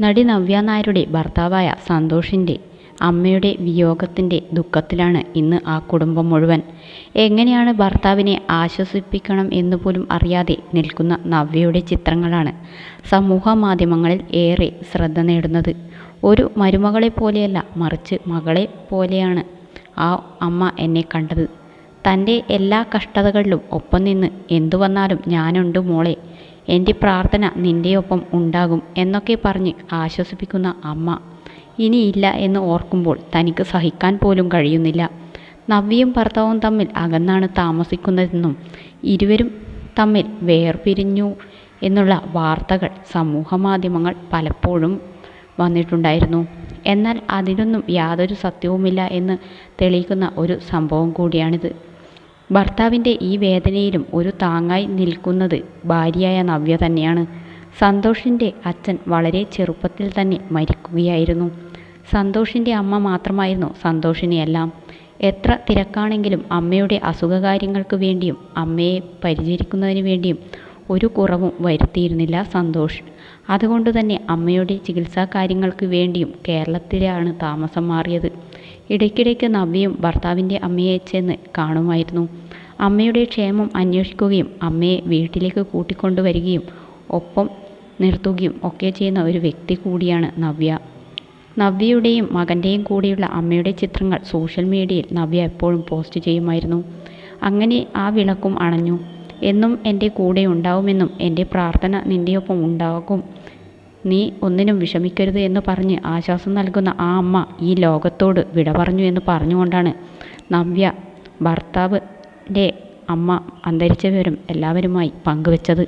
നടി നവ്യ നായരുടെ ഭർത്താവായ സന്തോഷിൻ്റെ അമ്മയുടെ വിയോഗത്തിൻ്റെ ദുഃഖത്തിലാണ് ഇന്ന് ആ കുടുംബം മുഴുവൻ. എങ്ങനെയാണ് ഭർത്താവിനെ ആശ്വസിപ്പിക്കണം എന്നുപോലും അറിയാതെ നിൽക്കുന്ന നവ്യയുടെ ചിത്രങ്ങളാണ് സമൂഹ മാധ്യമങ്ങളിൽ ഏറെ ശ്രദ്ധ നേടുന്നത്. ഒരു മരുമകളെ പോലെയല്ല, മറിച്ച് മകളെ പോലെയാണ് ആ അമ്മ എന്നെ കണ്ടത്. തൻ്റെ എല്ലാ കഷ്ടതകളിലും ഒപ്പം നിന്ന് എന്തു വന്നാലും ഞാനുണ്ട് മോളെ, എൻ്റെ പ്രാർത്ഥന നിൻ്റെയൊപ്പം ഉണ്ടാകും എന്നൊക്കെ പറഞ്ഞ് ആശ്വസിപ്പിക്കുന്ന അമ്മ ഇനിയില്ല എന്ന് ഓർക്കുമ്പോൾ തനിക്ക് സഹിക്കാൻ പോലും കഴിയുന്നില്ല. നവ്യയും ഭർത്താവും തമ്മിൽ അകന്നാണ് താമസിക്കുന്നതെന്നും ഇരുവരും തമ്മിൽ വേർപിരിഞ്ഞു എന്നുള്ള വാർത്തകൾ സമൂഹ മാധ്യമങ്ങൾ പലപ്പോഴും വന്നിട്ടുണ്ടായിരുന്നു. എന്നാൽ അതിലൊന്നും യാതൊരു സത്യവുമില്ല എന്ന് തെളിയിക്കുന്ന ഒരു സംഭവം കൂടിയാണിത്. ഭർത്താവിൻ്റെ ഈ വേദനയിലും ഒരു താങ്ങായി നിൽക്കുന്നത് ഭാര്യയായ നവ്യ തന്നെയാണ്. സന്തോഷിൻ്റെ അച്ഛൻ വളരെ ചെറുപ്പത്തിൽ തന്നെ മരിക്കുകയായിരുന്നു. സന്തോഷിൻ്റെ അമ്മ മാത്രമായിരുന്നു സന്തോഷിനെയെല്ലാം. എത്ര തിരക്കാണെങ്കിലും അമ്മയുടെ അസുഖകാര്യങ്ങൾക്ക് വേണ്ടിയും അമ്മയെ പരിചരിക്കുന്നതിന് വേണ്ടിയും ഒരു കുറവും വരുത്തിയിരുന്നില്ല സന്തോഷ്. അതുകൊണ്ട് തന്നെ അമ്മയുടെ ചികിത്സാ കാര്യങ്ങൾക്ക് വേണ്ടിയും കേരളത്തിലാണ് താമസം മാറിയത്. ഇടയ്ക്കിടയ്ക്ക് നവ്യയും ഭർത്താവിൻ്റെ അമ്മയെ ചെന്ന് കാണുമായിരുന്നു. അമ്മയുടെ ക്ഷേമം അന്വേഷിക്കുകയും അമ്മയെ വീട്ടിലേക്ക് കൂട്ടിക്കൊണ്ടുവരികയും ഒപ്പം നിർത്തുകയും ഒക്കെ ചെയ്യുന്ന ഒരു വ്യക്തി കൂടിയാണ് നവ്യ. നവ്യയുടെയും മകൻ്റെയും കൂടെയുള്ള അമ്മയുടെ ചിത്രങ്ങൾ സോഷ്യൽ മീഡിയയിൽ നവ്യ എപ്പോഴും പോസ്റ്റ് ചെയ്യുമായിരുന്നു. അങ്ങനെ ആ വിളക്കും അണഞ്ഞു. എന്നും എൻ്റെ കൂടെ ഉണ്ടാവുമെന്നും എൻ്റെ പ്രാർത്ഥന നിൻ്റെയൊപ്പം ഉണ്ടാകും, നീ ഒന്നിനും വിഷമിക്കരുത് എന്ന് പറഞ്ഞ് ആശ്വാസം നൽകുന്ന ആ അമ്മ ഈ ലോകത്തോട് വിട പറഞ്ഞു എന്ന് പറഞ്ഞുകൊണ്ടാണ് നവ്യ ഭർത്താവിൻ്റെ അമ്മ അന്തരിച്ച വിവരം എല്ലാവരുമായി പങ്കുവച്ചത്.